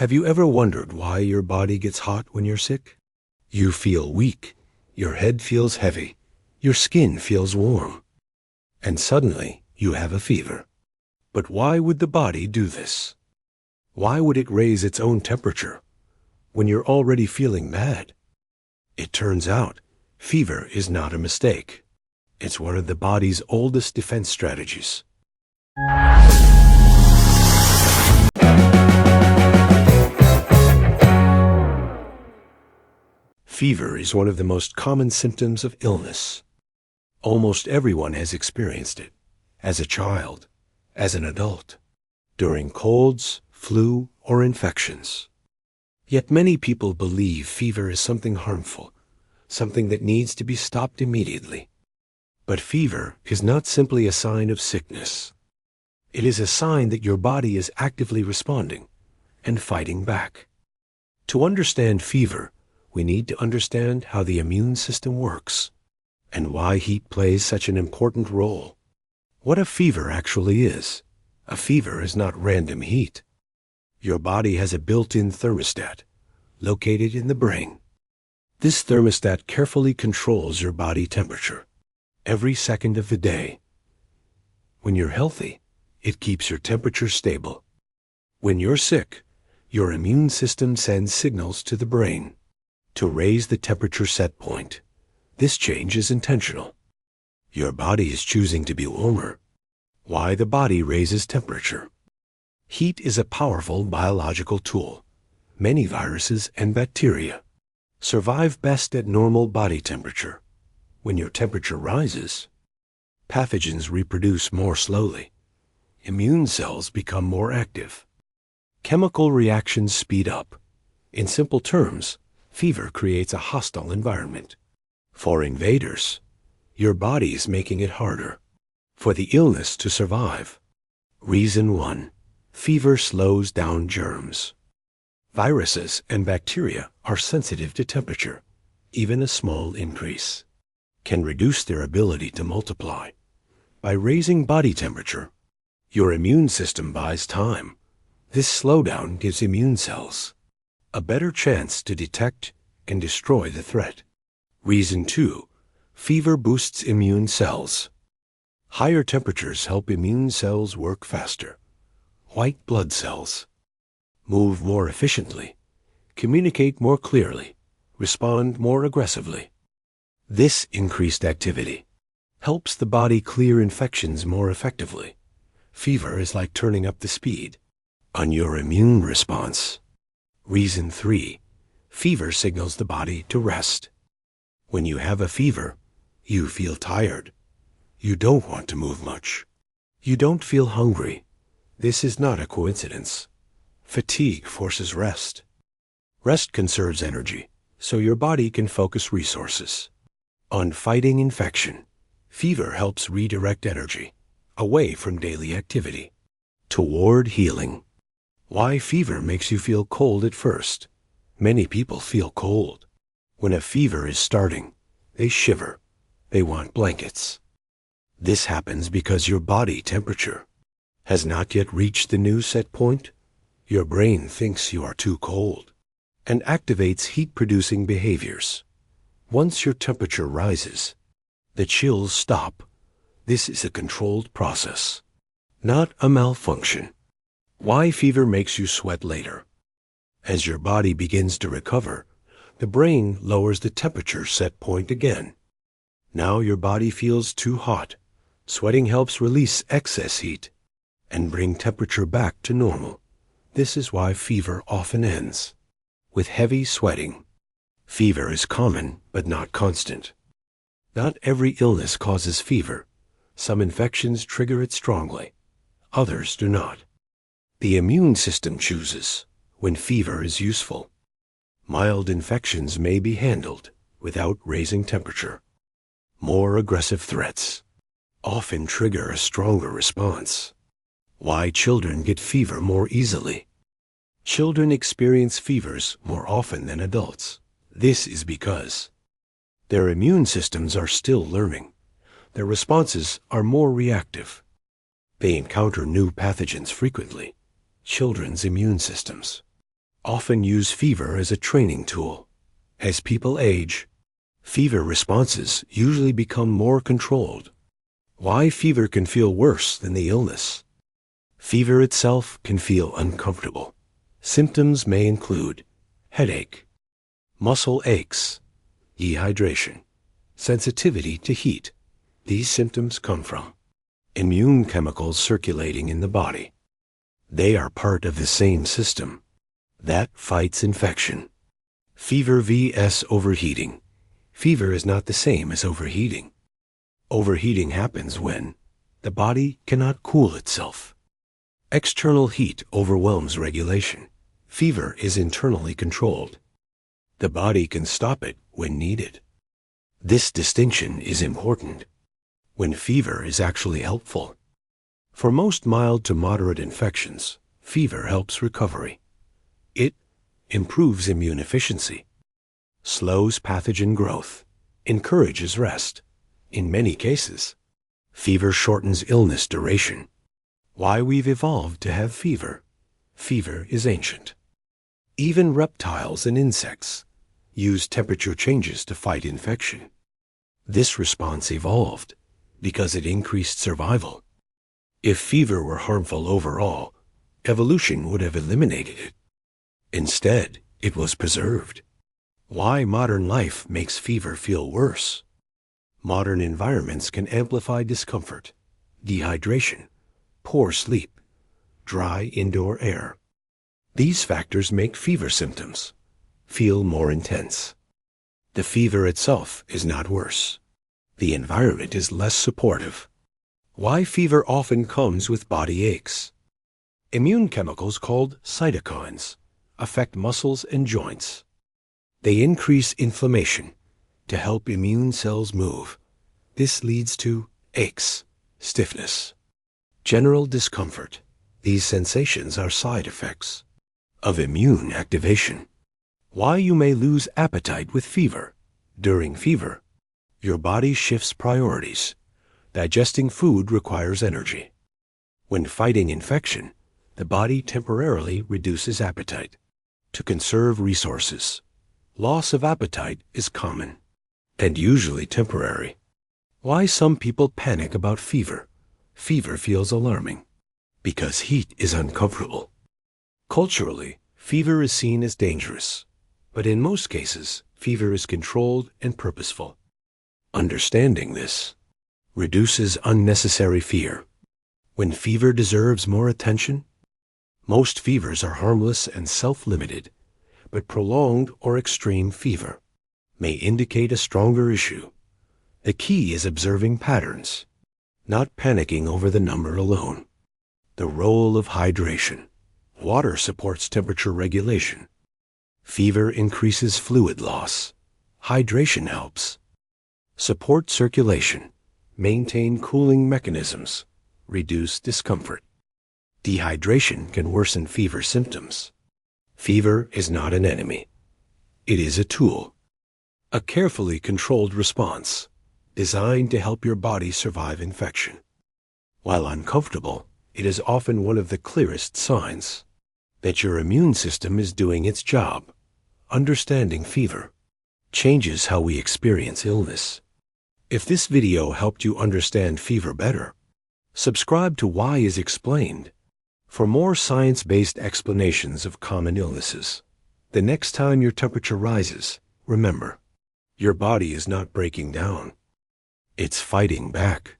Have you ever wondered why your body gets hot when you're sick? You feel weak, your head feels heavy, your skin feels warm, and suddenly you have a fever. But why would the body do this? Why would it raise its own temperature when you're already feeling bad? It turns out, fever is not a mistake. It's one of the body's oldest defense strategies. Fever is one of the most common symptoms of illness. Almost everyone has experienced it, as a child, as an adult, during colds, flu, or infections. Yet many people believe fever is something harmful, something that needs to be stopped immediately. But fever is not simply a sign of sickness. It is a sign that your body is actively responding and fighting back. To understand fever, we need to understand how the immune system works and why heat plays such an important role. What a fever actually is. A fever is not random heat. Your body has a built-in thermostat located in the brain. This thermostat carefully controls your body temperature every second of the day. When you're healthy, it keeps your temperature stable. When you're sick, your immune system sends signals to the brain to raise the temperature set point. This change is intentional. Your body is choosing to be warmer. Why the body raises temperature? Heat is a powerful biological tool. Many viruses and bacteria survive best at normal body temperature. When your temperature rises, pathogens reproduce more slowly. Immune cells become more active. Chemical reactions speed up. In simple terms, fever creates a hostile environment. For invaders, your body is making it harder for the illness to survive. Reason 1. Fever slows down germs. Viruses and bacteria are sensitive to temperature. Even a small increase can reduce their ability to multiply. By raising body temperature, your immune system buys time. This slowdown gives immune cells a better chance to detect and destroy the threat. Reason 2. Fever boosts immune cells. Higher temperatures help immune cells work faster. White blood cells move more efficiently, communicate more clearly, respond more aggressively. This increased activity helps the body clear infections more effectively. Fever is like turning up the speed on your immune response. Reason 3. Fever signals the body to rest. When you have a fever, you feel tired. You don't want to move much. You don't feel hungry. This is not a coincidence. Fatigue forces rest. Rest conserves energy, so your body can focus resources on fighting infection. Fever helps redirect energy away from daily activity toward healing. Why fever makes you feel cold at first? Many people feel cold. When a fever is starting, they shiver. They want blankets. This happens because your body temperature has not yet reached the new set point. Your brain thinks you are too cold and activates heat-producing behaviors. Once your temperature rises, the chills stop. This is a controlled process, not a malfunction. Why fever makes you sweat later? As your body begins to recover, the brain lowers the temperature set point again. Now your body feels too hot. Sweating helps release excess heat and bring temperature back to normal. This is why fever often ends with heavy sweating. Fever is common, but not constant. Not every illness causes fever. Some infections trigger it strongly. Others do not. The immune system chooses when fever is useful. Mild infections may be handled without raising temperature. More aggressive threats often trigger a stronger response. Why children get fever more easily? Children experience fevers more often than adults. This is because their immune systems are still learning. Their responses are more reactive. They encounter new pathogens frequently. Children's immune systems often use fever as a training tool. As people age, fever responses usually become more controlled. Why fever can feel worse than the illness? Fever itself can feel uncomfortable. Symptoms may include headache, muscle aches, dehydration, sensitivity to heat. These symptoms come from immune chemicals circulating in the body. They are part of the same system that fights infection. Fever vs. overheating. Fever is not the same as overheating. Overheating happens when the body cannot cool itself. External heat overwhelms regulation. Fever is internally controlled. The body can stop it when needed. This distinction is important. When fever is actually helpful. For most mild to moderate infections, fever helps recovery. It improves immune efficiency, slows pathogen growth, encourages rest. In many cases, fever shortens illness duration. Why we've evolved to have fever. Fever is ancient. Even reptiles and insects use temperature changes to fight infection. This response evolved because it increased survival. If fever were harmful overall, evolution would have eliminated it. Instead, it was preserved. Why modern life makes fever feel worse? Modern environments can amplify discomfort, dehydration, poor sleep, dry indoor air. These factors make fever symptoms feel more intense. The fever itself is not worse. The environment is less supportive. Why fever often comes with body aches. Immune chemicals called cytokines affect muscles and joints. They increase inflammation to help immune cells move. This leads to aches, stiffness, general discomfort. These sensations are side effects of immune activation. Why you may lose appetite with fever. During fever, your body shifts priorities. Digesting food requires energy. When fighting infection, the body temporarily reduces appetite to conserve resources. Loss of appetite is common and usually temporary. Why some people panic about fever. Fever feels alarming because heat is uncomfortable. Culturally, fever is seen as dangerous, but in most cases, fever is controlled and purposeful. Understanding this reduces unnecessary fear. When fever deserves more attention, most fevers are harmless and self-limited, but prolonged or extreme fever may indicate a stronger issue. The key is observing patterns, not panicking over the number alone. The role of hydration. Water supports temperature regulation. Fever increases fluid loss. Hydration helps. Support circulation. Maintain cooling mechanisms. Reduce discomfort. Dehydration can worsen fever symptoms. Fever is not an enemy. It is a tool. A carefully controlled response designed to help your body survive infection. While uncomfortable, it is often one of the clearest signs that your immune system is doing its job. Understanding fever changes how we experience illness. If this video helped you understand fever better, subscribe to Why is Explained for more science-based explanations of common illnesses. The next time your temperature rises, remember, your body is not breaking down. It's fighting back.